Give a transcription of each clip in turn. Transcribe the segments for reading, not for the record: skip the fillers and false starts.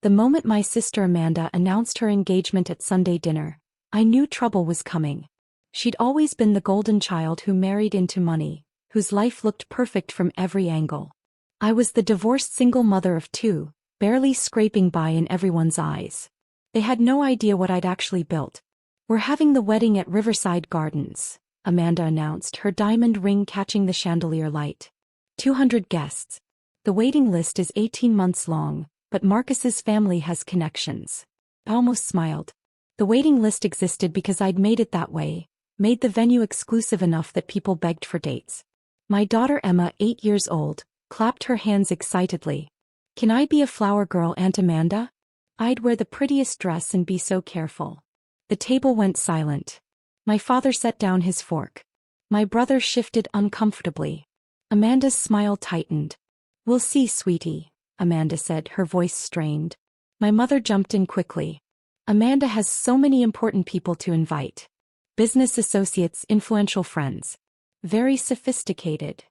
The moment my sister Amanda announced her engagement at Sunday dinner, I knew trouble was coming. She'd always been the golden child who married into money, whose life looked perfect from every angle. I was the divorced single mother of two, barely scraping by in everyone's eyes. They had no idea what I'd actually built. "We're having the wedding at Riverside Gardens," Amanda announced, her diamond ring catching the chandelier light. 200 guests. The waiting list is 18 months long, but Marcus's family has connections. I almost smiled. The waiting list existed because I'd made it that way, made the venue exclusive enough that people begged for dates. My daughter Emma, 8 years old, clapped her hands excitedly. "Can I be a flower girl, Aunt Amanda? I'd wear the prettiest dress and be so careful." The table went silent. My father set down his fork. My brother shifted uncomfortably. Amanda's smile tightened. "We'll see, sweetie," Amanda said, her voice strained. My mother jumped in quickly. "Amanda has so many important people to invite. Business associates, influential friends. Very sophisticated."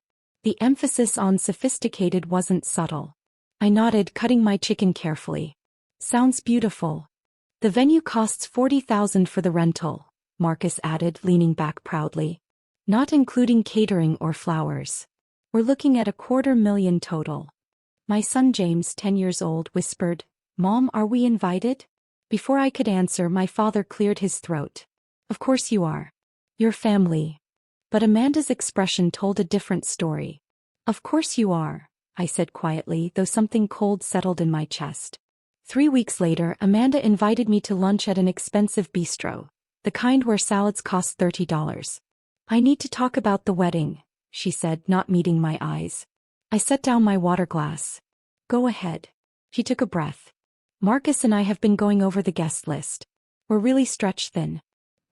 The emphasis on sophisticated wasn't subtle. I nodded, cutting my chicken carefully. "Sounds beautiful." "The venue costs $40,000 for the rental," Marcus added, leaning back proudly. "Not including catering or flowers. We're looking at $250,000 total." My son James, 10 years old, whispered, "Mom, are we invited?" Before I could answer, my father cleared his throat. "Of course you are. Your family." But Amanda's expression told a different story. "Of course you are," I said quietly, though something cold settled in my chest. 3 weeks later, Amanda invited me to lunch at an expensive bistro, the kind where salads cost $30. "I need to talk about the wedding," she said, not meeting my eyes. I set down my water glass. "Go ahead." She took a breath. "Marcus and I have been going over the guest list. We're really stretched thin.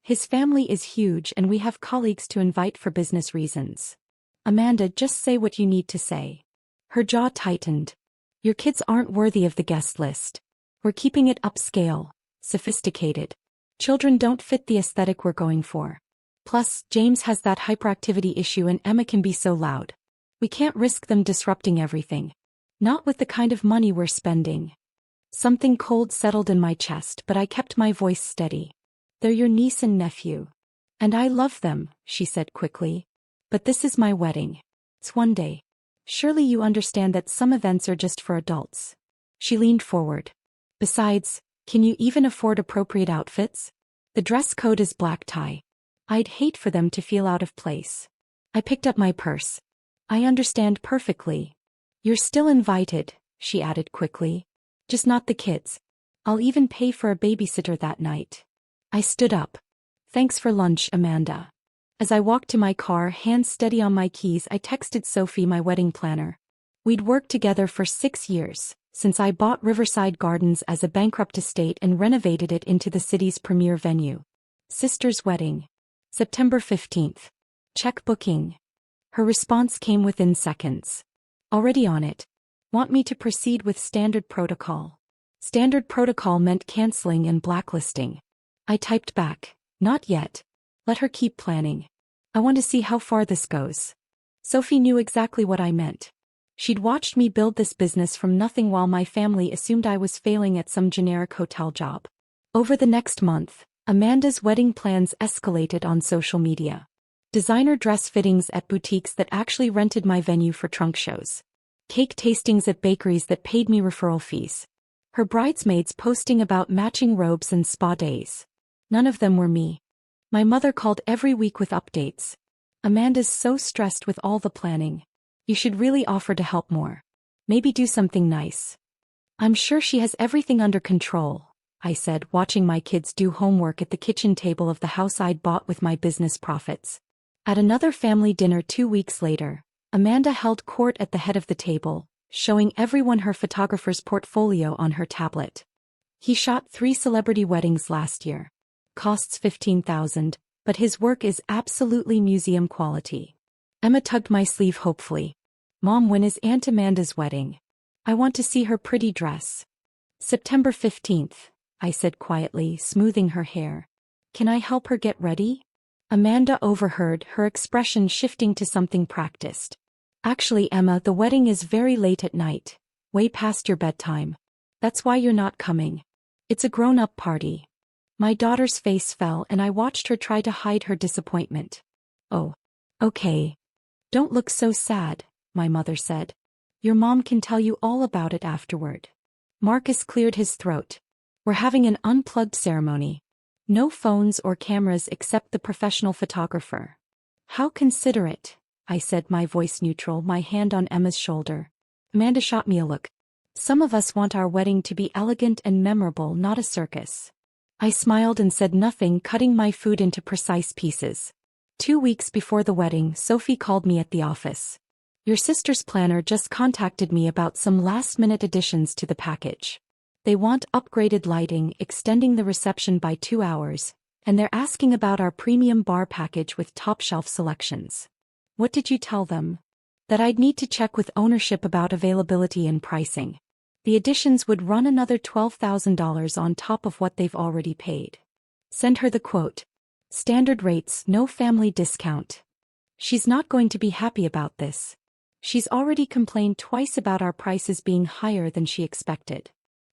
His family is huge and we have colleagues to invite for business reasons." "Amanda, just say what you need to say." Her jaw tightened. "Your kids aren't worthy of the guest list. We're keeping it upscale, sophisticated. Children don't fit the aesthetic we're going for. Plus, James has that hyperactivity issue and Emma can be so loud. We can't risk them disrupting everything. Not with the kind of money we're spending." Something cold settled in my chest, but I kept my voice steady. "They're your niece and nephew. And I love them," she said quickly. "But this is my wedding. It's one day. Surely you understand that some events are just for adults." She leaned forward. "Besides, can you even afford appropriate outfits? The dress code is black tie. I'd hate for them to feel out of place." I picked up my purse. "I understand perfectly. You're still invited," she added quickly. "Just not the kids. I'll even pay for a babysitter that night." I stood up. "Thanks for lunch, Amanda." As I walked to my car, hands steady on my keys, I texted Sophie, my wedding planner. We'd worked together for 6 years, since I bought Riverside Gardens as a bankrupt estate and renovated it into the city's premier venue. Sister's wedding. September 15th. Check booking. Her response came within seconds. "Already on it. Want me to proceed with standard protocol?" Standard protocol meant canceling and blacklisting. I typed back, "Not yet. Let her keep planning. I want to see how far this goes." Sophie knew exactly what I meant. She'd watched me build this business from nothing while my family assumed I was failing at some generic hotel job. Over the next month, Amanda's wedding plans escalated on social media. Designer dress fittings at boutiques that actually rented my venue for trunk shows. Cake tastings at bakeries that paid me referral fees. Her bridesmaids posting about matching robes and spa days. None of them were me. My mother called every week with updates. "Amanda's so stressed with all the planning. You should really offer to help more. Maybe do something nice." "I'm sure she has everything under control," I said, watching my kids do homework at the kitchen table of the house I'd bought with my business profits. At another family dinner 2 weeks later, Amanda held court at the head of the table, showing everyone her photographer's portfolio on her tablet. "He shot 3 celebrity weddings last year. Costs $15,000, but his work is absolutely museum quality." Emma tugged my sleeve hopefully. "Mom, when is Aunt Amanda's wedding? I want to see her pretty dress." "September 15th, I said quietly, smoothing her hair. "Can I help her get ready?" Amanda overheard, her expression shifting to something practiced. "Actually, Emma, the wedding is very late at night. Way past your bedtime. That's why you're not coming. It's a grown-up party. My daughter's face fell and I watched her try to hide her disappointment. Oh. Okay. Don't look so sad, my mother said. Your mom can tell you all about it afterward. Marcus cleared his throat. We're having an unplugged ceremony. No phones or cameras except the professional photographer. How considerate, I said, my voice neutral, my hand on Emma's shoulder. Amanda shot me a look. Some of us want our wedding to be elegant and memorable, not a circus. I smiled and said nothing, cutting my food into precise pieces. 2 weeks before the wedding, Sophie called me at the office. Your sister's planner just contacted me about some last-minute additions to the package. They want upgraded lighting, extending the reception by 2 hours, and they're asking about our premium bar package with top-shelf selections. What did you tell them? That I'd need to check with ownership about availability and pricing. The additions would run another $12,000 on top of what they've already paid. Send her the quote. Standard rates, no family discount. She's not going to be happy about this. She's already complained twice about our prices being higher than she expected.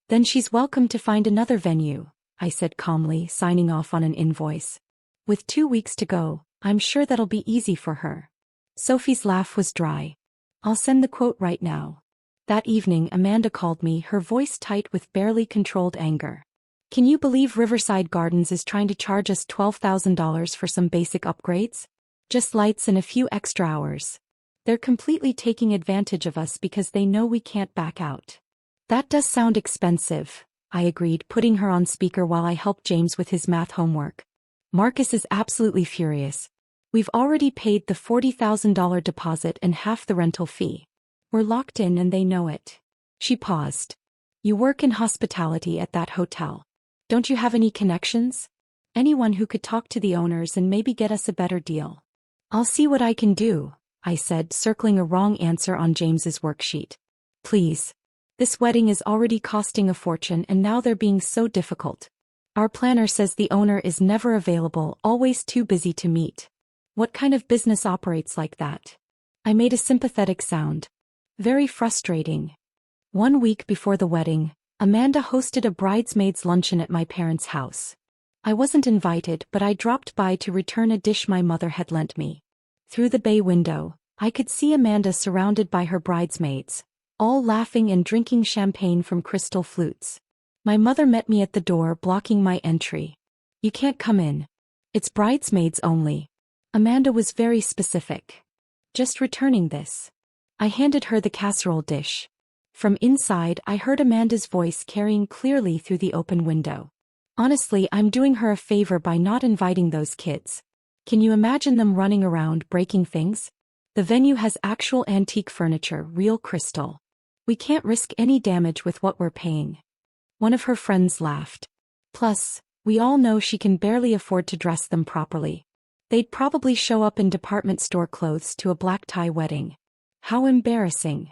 Then she's welcome to find another venue, I said calmly, signing off on an invoice. With 2 weeks to go, I'm sure that'll be easy for her. Sophie's laugh was dry. I'll send the quote right now. That evening Amanda called me, her voice tight with barely controlled anger. Can you believe Riverside Gardens is trying to charge us $12,000 for some basic upgrades? Just lights and a few extra hours. They're completely taking advantage of us because they know we can't back out. That does sound expensive, I agreed, putting her on speaker while I helped James with his math homework. Marcus is absolutely furious. We've already paid the $40,000 deposit and half the rental fee. We're locked in and they know it. She paused. You work in hospitality at that hotel. Don't you have any connections? Anyone who could talk to the owners and maybe get us a better deal? I'll see what I can do, I said, circling a wrong answer on James's worksheet. Please. This wedding is already costing a fortune and now they're being so difficult. Our planner says the owner is never available, always too busy to meet. What kind of business operates like that? I made a sympathetic sound. Very frustrating. 1 week before the wedding, Amanda hosted a bridesmaids' luncheon at my parents' house. I wasn't invited, but I dropped by to return a dish my mother had lent me. Through the bay window, I could see Amanda surrounded by her bridesmaids, all laughing and drinking champagne from crystal flutes. My mother met me at the door, blocking my entry. You can't come in. It's bridesmaids only. Amanda was very specific. Just returning this. I handed her the casserole dish. From inside, I heard Amanda's voice carrying clearly through the open window. Honestly, I'm doing her a favor by not inviting those kids. Can you imagine them running around breaking things? The venue has actual antique furniture, real crystal. We can't risk any damage with what we're paying. One of her friends laughed. Plus, we all know she can barely afford to dress them properly. They'd probably show up in department store clothes to a black tie wedding. How embarrassing.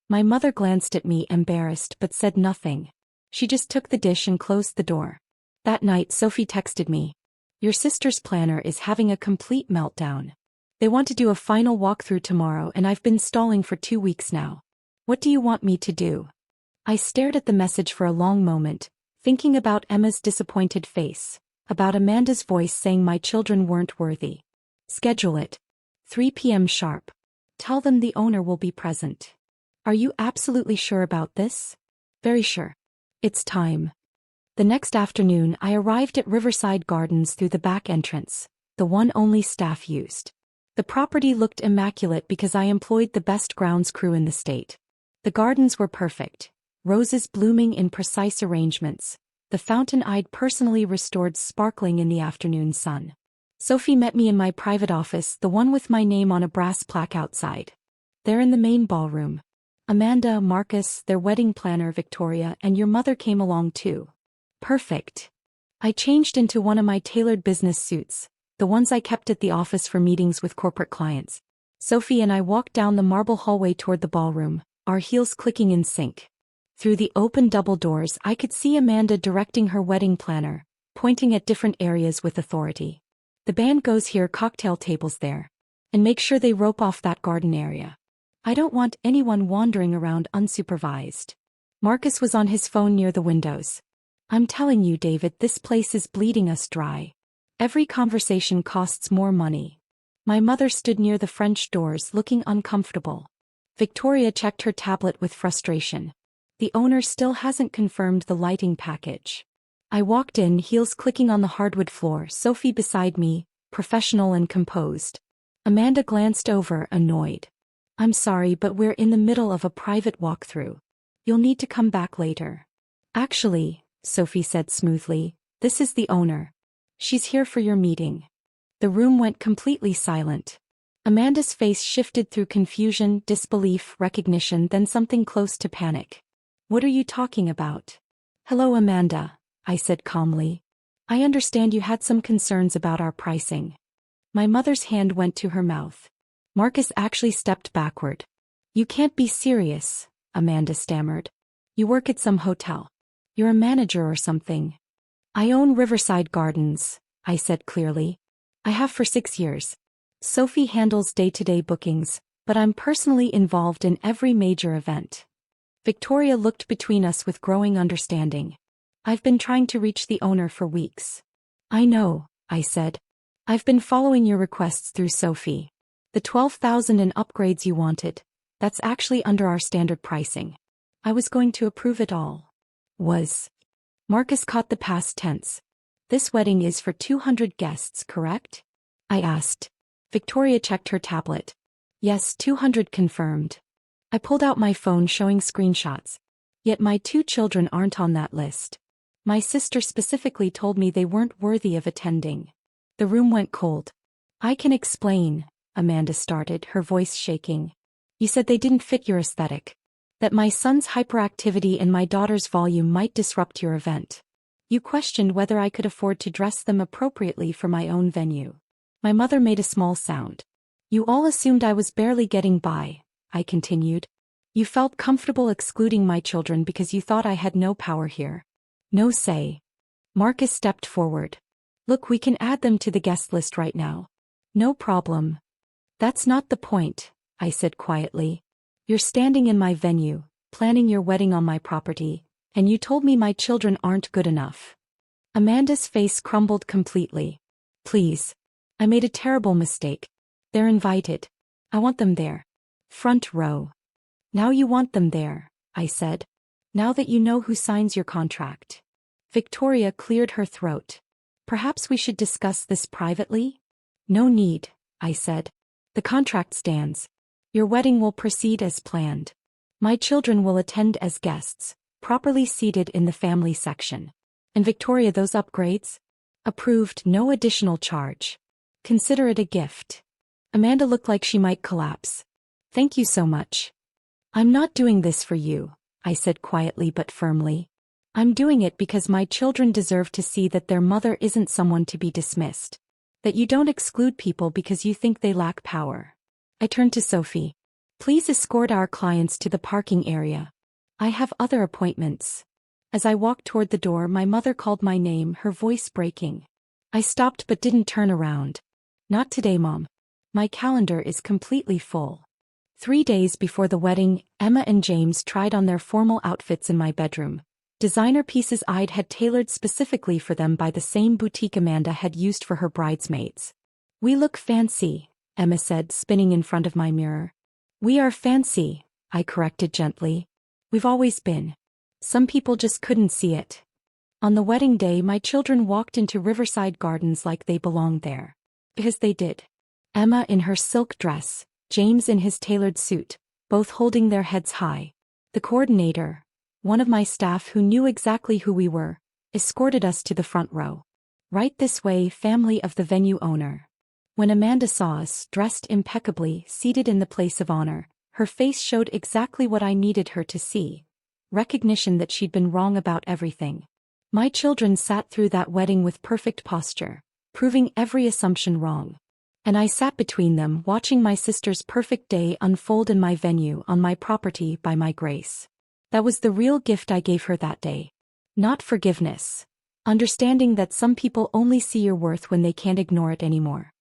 My mother glanced at me, embarrassed, but said nothing. She just took the dish and closed the door. That night Sophie texted me. Your sister's planner is having a complete meltdown. They want to do a final walkthrough tomorrow and I've been stalling for 2 weeks now. What do you want me to do? I stared at the message for a long moment, thinking about Emma's disappointed face, about Amanda's voice saying my children weren't worthy. Schedule it. 3 p.m. sharp. Tell them the owner will be present. Are you absolutely sure about this? Very sure. It's time. The next afternoon I arrived at Riverside Gardens through the back entrance, the one only staff used. The property looked immaculate because I employed the best grounds crew in the state. The gardens were perfect, roses blooming in precise arrangements, the fountain I'd personally restored sparkling in the afternoon sun. Sophie met me in my private office, the one with my name on a brass plaque outside. They're in the main ballroom. Amanda, Marcus, their wedding planner Victoria, and your mother came along too. Perfect. I changed into one of my tailored business suits, the ones I kept at the office for meetings with corporate clients. Sophie and I walked down the marble hallway toward the ballroom, our heels clicking in sync. Through the open double doors I could see Amanda directing her wedding planner, pointing at different areas with authority. The band goes here, cocktail tables there. And make sure they rope off that garden area. I don't want anyone wandering around unsupervised. Marcus was on his phone near the windows. I'm telling you, David, this place is bleeding us dry. Every conversation costs more money. My mother stood near the French doors looking uncomfortable. Victoria checked her tablet with frustration. The owner still hasn't confirmed the lighting package. I walked in, heels clicking on the hardwood floor, Sophie beside me, professional and composed. Amanda glanced over, annoyed. I'm sorry, but we're in the middle of a private walkthrough. You'll need to come back later. Actually, Sophie said smoothly, this is the owner. She's here for your meeting. The room went completely silent. Amanda's face shifted through confusion, disbelief, recognition, then something close to panic. What are you talking about? Hello, Amanda, I said calmly. I understand you had some concerns about our pricing. My mother's hand went to her mouth. Marcus actually stepped backward. You can't be serious, Amanda stammered. You work at some hotel. You're a manager or something. I own Riverside Gardens, I said clearly. I have for 6 years. Sophie handles day-to-day bookings, but I'm personally involved in every major event. Victoria looked between us with growing understanding. I've been trying to reach the owner for weeks. I know, I said. I've been following your requests through Sophie. The $12,000 in upgrades you wanted, that's actually under our standard pricing. I was going to approve it all. Marcus caught the past tense. This wedding is for 200 guests, correct? I asked. Victoria checked her tablet. Yes, 200 confirmed. I pulled out my phone showing screenshots. Yet my 2 children aren't on that list. My sister specifically told me they weren't worthy of attending. The room went cold. I can explain, Amanda started, her voice shaking. You said they didn't fit your aesthetic. That my son's hyperactivity and my daughter's volume might disrupt your event. You questioned whether I could afford to dress them appropriately for my own venue. My mother made a small sound. You all assumed I was barely getting by, I continued. You felt comfortable excluding my children because you thought I had no power here. No say. Marcus stepped forward. Look, we can add them to the guest list right now. No problem. That's not the point, I said quietly. You're standing in my venue, planning your wedding on my property, and you told me my children aren't good enough. Amanda's face crumbled completely. Please. I made a terrible mistake. They're invited. I want them there. Front row. Now you want them there, I said. Now that you know who signs your contract. Victoria cleared her throat. Perhaps we should discuss this privately? No need, I said. The contract stands. Your wedding will proceed as planned. My children will attend as guests, properly seated in the family section. And Victoria, those upgrades? Approved, no additional charge. Consider it a gift. Amanda looked like she might collapse. Thank you so much. I'm not doing this for you, I said quietly but firmly. I'm doing it because my children deserve to see that their mother isn't someone to be dismissed. That you don't exclude people because you think they lack power. I turned to Sophie. Please escort our clients to the parking area. I have other appointments. As I walked toward the door, my mother called my name, her voice breaking. I stopped but didn't turn around. Not today, Mom. My calendar is completely full. 3 days before the wedding, Emma and James tried on their formal outfits in my bedroom. Designer pieces I'd had tailored specifically for them by the same boutique Amanda had used for her bridesmaids. We look fancy, Emma said, spinning in front of my mirror. We are fancy, I corrected gently. We've always been. Some people just couldn't see it. On the wedding day, my children walked into Riverside Gardens like they belonged there. Because they did. Emma in her silk dress, James in his tailored suit, both holding their heads high. The coordinator, one of my staff who knew exactly who we were, escorted us to the front row. Right this way, family of the venue owner. When Amanda saw us, dressed impeccably, seated in the place of honor, her face showed exactly what I needed her to see. Recognition that she'd been wrong about everything. My children sat through that wedding with perfect posture, proving every assumption wrong. And I sat between them, watching my sister's perfect day unfold in my venue, on my property, by my grace. That was the real gift I gave her that day. Not forgiveness. Understanding that some people only see your worth when they can't ignore it anymore.